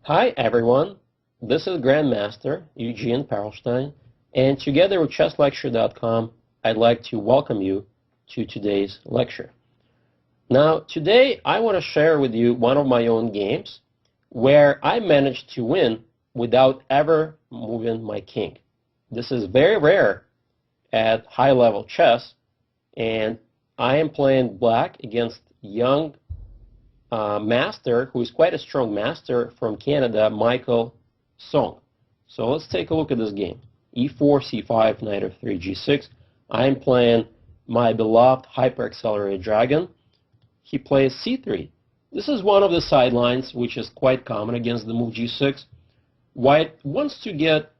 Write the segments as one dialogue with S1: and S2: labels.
S1: Hi everyone, this is Grandmaster Eugene Perelshteyn, and together with chesslecture.com, I'd like to welcome you to today's lecture. Now, today I want to share with you one of my own games where I managed to win without ever moving my king. This is very rare at high-level chess, and I am playing black against young master, who is quite a strong master from Canada, Michael Song. So let's take a look at this game. E4, C5, knight f3, G6. I'm playing my beloved hyper-accelerated dragon. He plays C3. This is one of the sidelines which is quite common against the move G6. White wants to get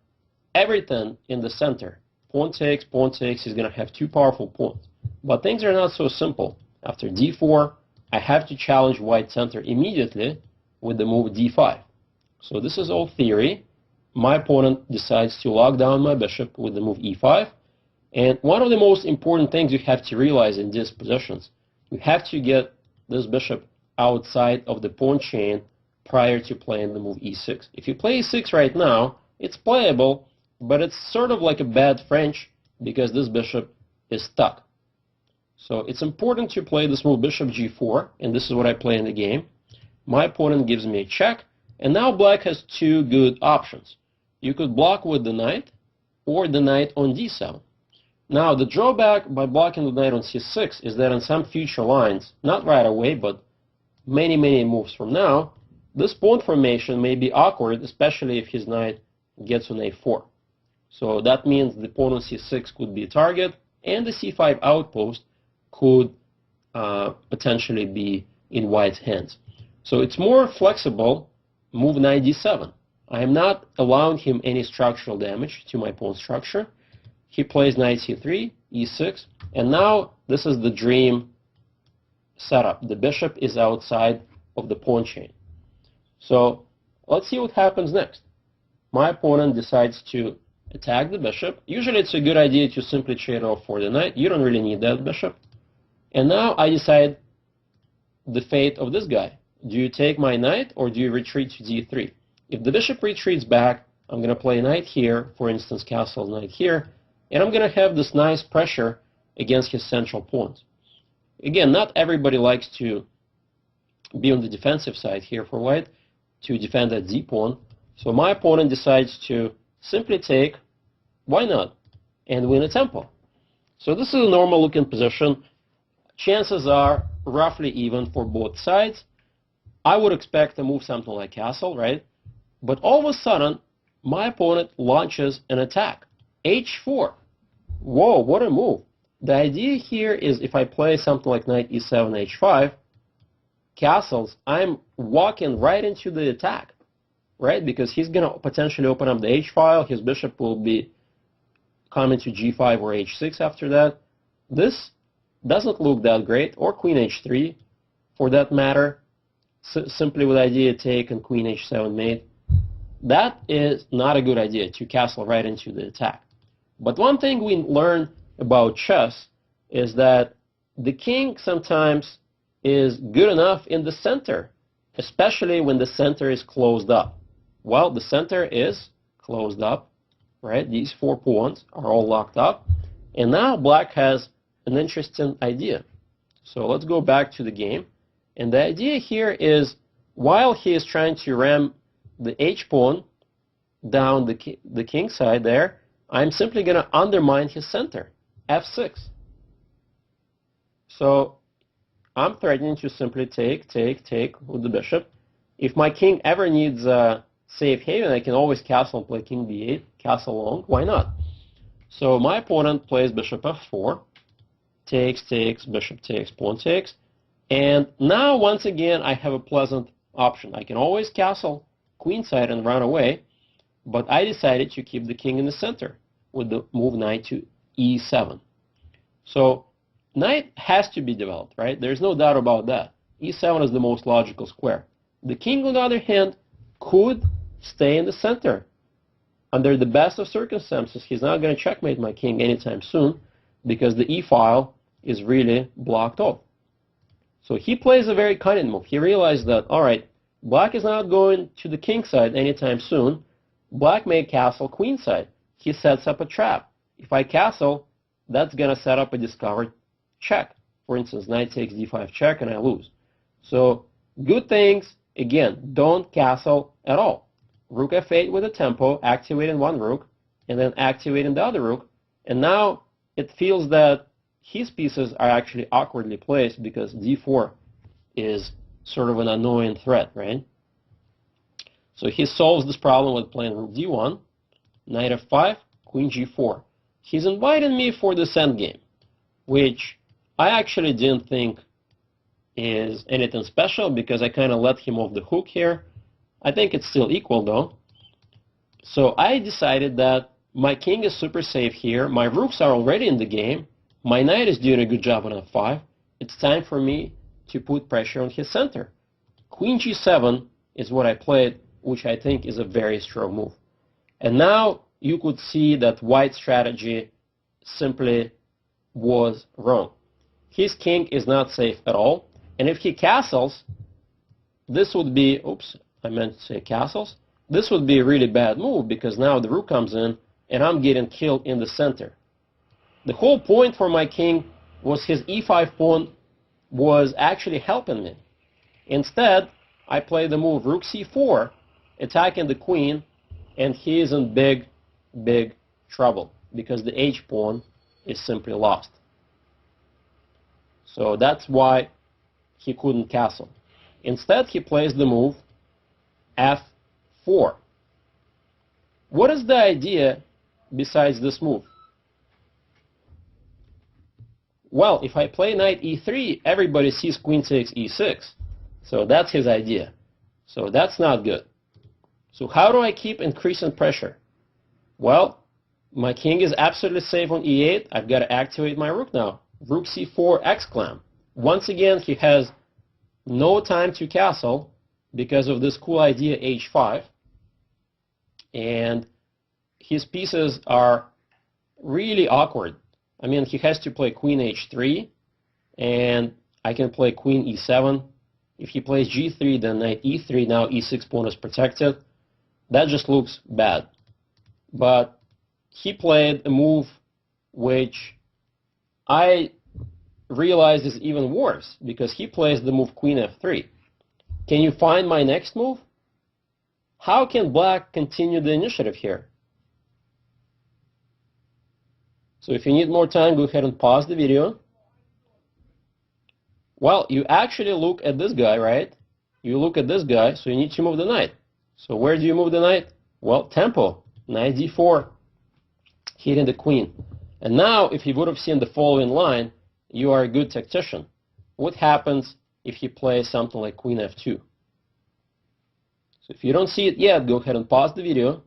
S1: everything in the center. Pawn takes, he's going to have two powerful pawns. But things are not so simple. After D4, I have to challenge white center immediately with the move D5. So this is all theory. My opponent decides to lock down my bishop with the move E5. And one of the most important things you have to realize in these positions, you have to get this bishop outside of the pawn chain prior to playing the move E6. If you play E6 right now, it's playable, but it's sort of like a bad French because this bishop is stuck. So it's important to play this move bishop G4, and this is what I play in the game. My opponent gives me a check, and now black has two good options. You could block with the knight, or the knight on D7. Now, the drawback by blocking the knight on C6 is that in some future lines, not right away, but many moves from now, this pawn formation may be awkward, especially if his knight gets on A4. So that means the pawn on C6 could be a target, and the C5 outpost could potentially be in white's hands. So it's more flexible, move knight D7. I am not allowing him any structural damage to my pawn structure. He plays knight C3, E6, and now this is the dream setup. The bishop is outside of the pawn chain. So let's see what happens next. My opponent decides to attack the bishop. Usually it's a good idea to simply trade off for the knight. You don't really need that bishop. And now I decide the fate of this guy. Do you take my knight or do you retreat to D3? If the bishop retreats back, I'm going to play knight here, for instance, castle knight here, and I'm going to have this nice pressure against his central pawns. Again, not everybody likes to be on the defensive side here for white to defend that D pawn. So my opponent decides to simply take, why not, and win a tempo. So this is a normal looking position. Chances are roughly even for both sides. I would expect to move something like castle, right? But all of a sudden, my opponent launches an attack. H4. Whoa, what a move. The idea here is if I play something like knight E7, H5, castles, I'm walking right into the attack, right? Because he's going to potentially open up the H file. His bishop will be coming to G5 or H6 after that. This doesn't look that great, or queen H3 for that matter, simply with idea take and queen H7 mate. That is not a good idea to castle right into the attack. But one thing we learn about chess is that the king sometimes is good enough in the center, especially when the center is closed up. Well, the center is closed up, right? These four pawns are all locked up, and now black has an interesting idea. So let's go back to the game. And the idea here is, while he is trying to ram the H pawn down the king side there, I'm simply going to undermine his center, F6. So I'm threatening to simply take with the bishop. If my king ever needs a safe haven, I can always castle and play king B8, castle long, why not? So my opponent plays bishop F4, takes, bishop takes, pawn takes. And now, once again, I have a pleasant option. I can always castle queenside and run away, but I decided to keep the king in the center with the move knight to E7. So knight has to be developed, right? There's no doubt about that. E7 is the most logical square. The king, on the other hand, could stay in the center. Under the best of circumstances, he's not going to checkmate my king anytime soon because the E file is really blocked off. So he plays a very cunning move. He realized that, all right, Black is not going to the king side anytime soon. Black may castle queen side. He sets up a trap. If I castle, that's going to set up a discovered check. For instance, knight takes d5 check and I lose. So good things, again, don't castle at all. Rook f8 with a tempo, activating one rook, and then activating the other rook. And now it feels that his pieces are actually awkwardly placed because d4 is sort of an annoying threat, right? So he solves this problem with playing rook d1, knight f5, queen g4. He's inviting me for this endgame, which I actually didn't think is anything special because I kind of let him off the hook here. I think it's still equal though. So I decided that my king is super safe here. My rooks are already in the game. My knight is doing a good job on f5. It's time for me to put pressure on his center. Queen g7 is what I played, which I think is a very strong move. And now you could see that white's strategy simply was wrong. His king is not safe at all. And if he castles, this would be, oops, I meant to say castles. This would be a really bad move because now the rook comes in and I'm getting killed in the center. The whole point for my king was his e5 pawn was actually helping me. Instead, I play the move rook c4, attacking the queen, and he is in big, big trouble because the h pawn is simply lost. So that's why he couldn't castle. Instead, he plays the move f4. What is the idea besides this move? Well, if I play knight e3, everybody sees queen takes e6. So that's his idea. So that's not good. So how do I keep increasing pressure? Well, my king is absolutely safe on e8. I've got to activate my rook now. Rook c4 exclam. Once again, he has no time to castle because of this cool idea h5. And his pieces are really awkward. I mean, he has to play queen h3, and I can play queen e7. If he plays g3, then knight e3, now e6 pawn is protected. That just looks bad. But he played a move which I realize is even worse, because he plays the move queen f3. Can you find my next move? How can black continue the initiative here? So if you need more time, go ahead and pause the video. Well, you actually look at this guy, right? You look at this guy, so you need to move the knight. So where do you move the knight? Well, tempo, knight d4, hitting the queen. And now, if you would have seen the following line, you are a good tactician. What happens if he plays something like queen f2? So if you don't see it yet, go ahead and pause the video.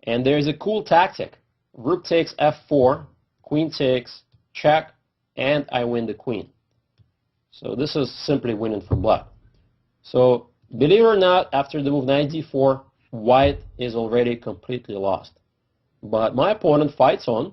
S1: And there's a cool tactic. Rook takes f4, queen takes check, and I win the queen. So this is simply winning for black. So believe it or not, after the move knight d4, white is already completely lost. But my opponent fights on.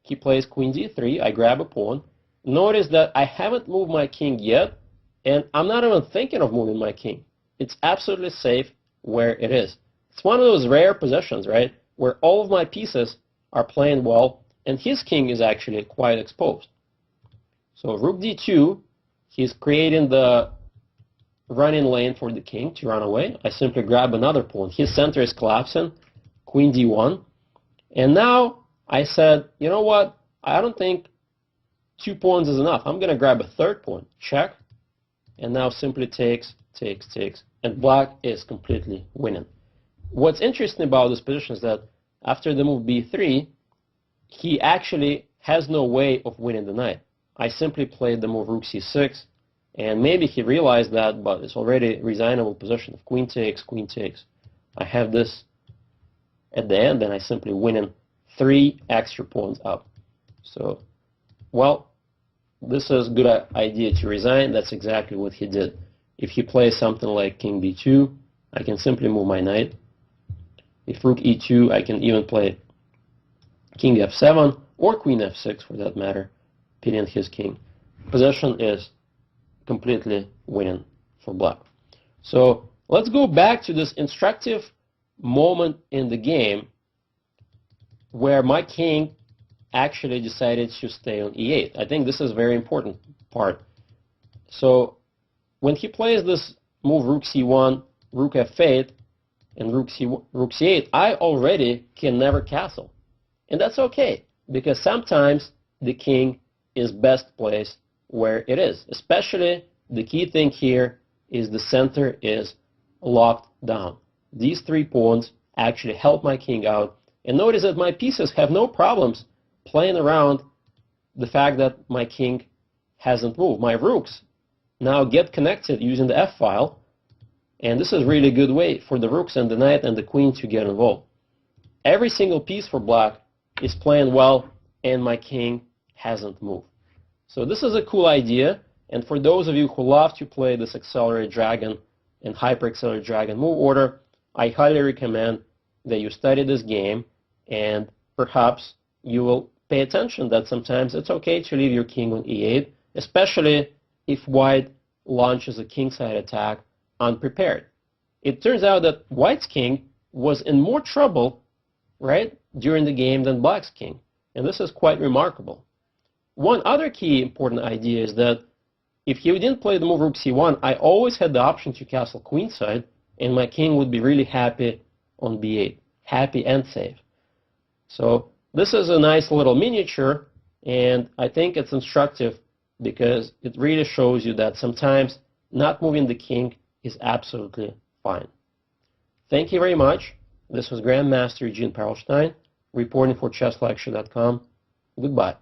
S1: He plays queen d3, I grab a pawn. Notice that I haven't moved my king yet, and I'm not even thinking of moving my king. It's absolutely safe where it is. It's one of those rare positions, right, where all of my pieces are playing well, and his king is actually quite exposed. So rook d2, he's creating the running lane for the king to run away. I simply grab another pawn. His center is collapsing, queen d1. And now I said, you know what, I don't think 2 pawns is enough. I'm going to grab a third pawn, check, and now simply takes, and black is completely winning. What's interesting about this position is that after the move b3, he actually has no way of winning the knight. I simply played the move rook c6, and maybe he realized that, but it's already a resignable position of queen takes, I have this at the end, and I simply winning 3 extra pawns up. So, well, this is a good idea to resign. That's exactly what he did. If he plays something like king b2, I can simply move my knight. If rook e2, I can even play king f7 or queen f6 for that matter, pinning his king. Position is completely winning for black. So let's go back to this instructive moment in the game where my king actually decided to stay on e8. I think this is a very important part. So when he plays this move rook c1, rook f8, and rook c8, I already can never castle. And that's okay, because sometimes the king is best placed where it is. Especially the key thing here is the center is locked down. These 3 pawns actually help my king out. And notice that my pieces have no problems playing around the fact that my king hasn't moved. My rooks now get connected using the f-file. And this is really a good way for the rooks and the knight and the queen to get involved. Every single piece for black is playing well, and my king hasn't moved. So this is a cool idea. And for those of you who love to play this accelerated dragon and hyper accelerated dragon move order, I highly recommend that you study this game, and perhaps you will pay attention that sometimes it's okay to leave your king on e8, especially if white launches a kingside attack unprepared. It turns out that white's king was in more trouble, right, during the game than black's king, and this is quite remarkable. One other key important idea is that if he didn't play the move rook c1, I always had the option to castle queenside, and my king would be really happy on b8, happy and safe. So this is a nice little miniature, and I think it's instructive because it really shows you that sometimes not moving the king is absolutely fine. Thank you very much. This was Grandmaster Eugene Perelshteyn, reporting for ChessLecture.com. Goodbye.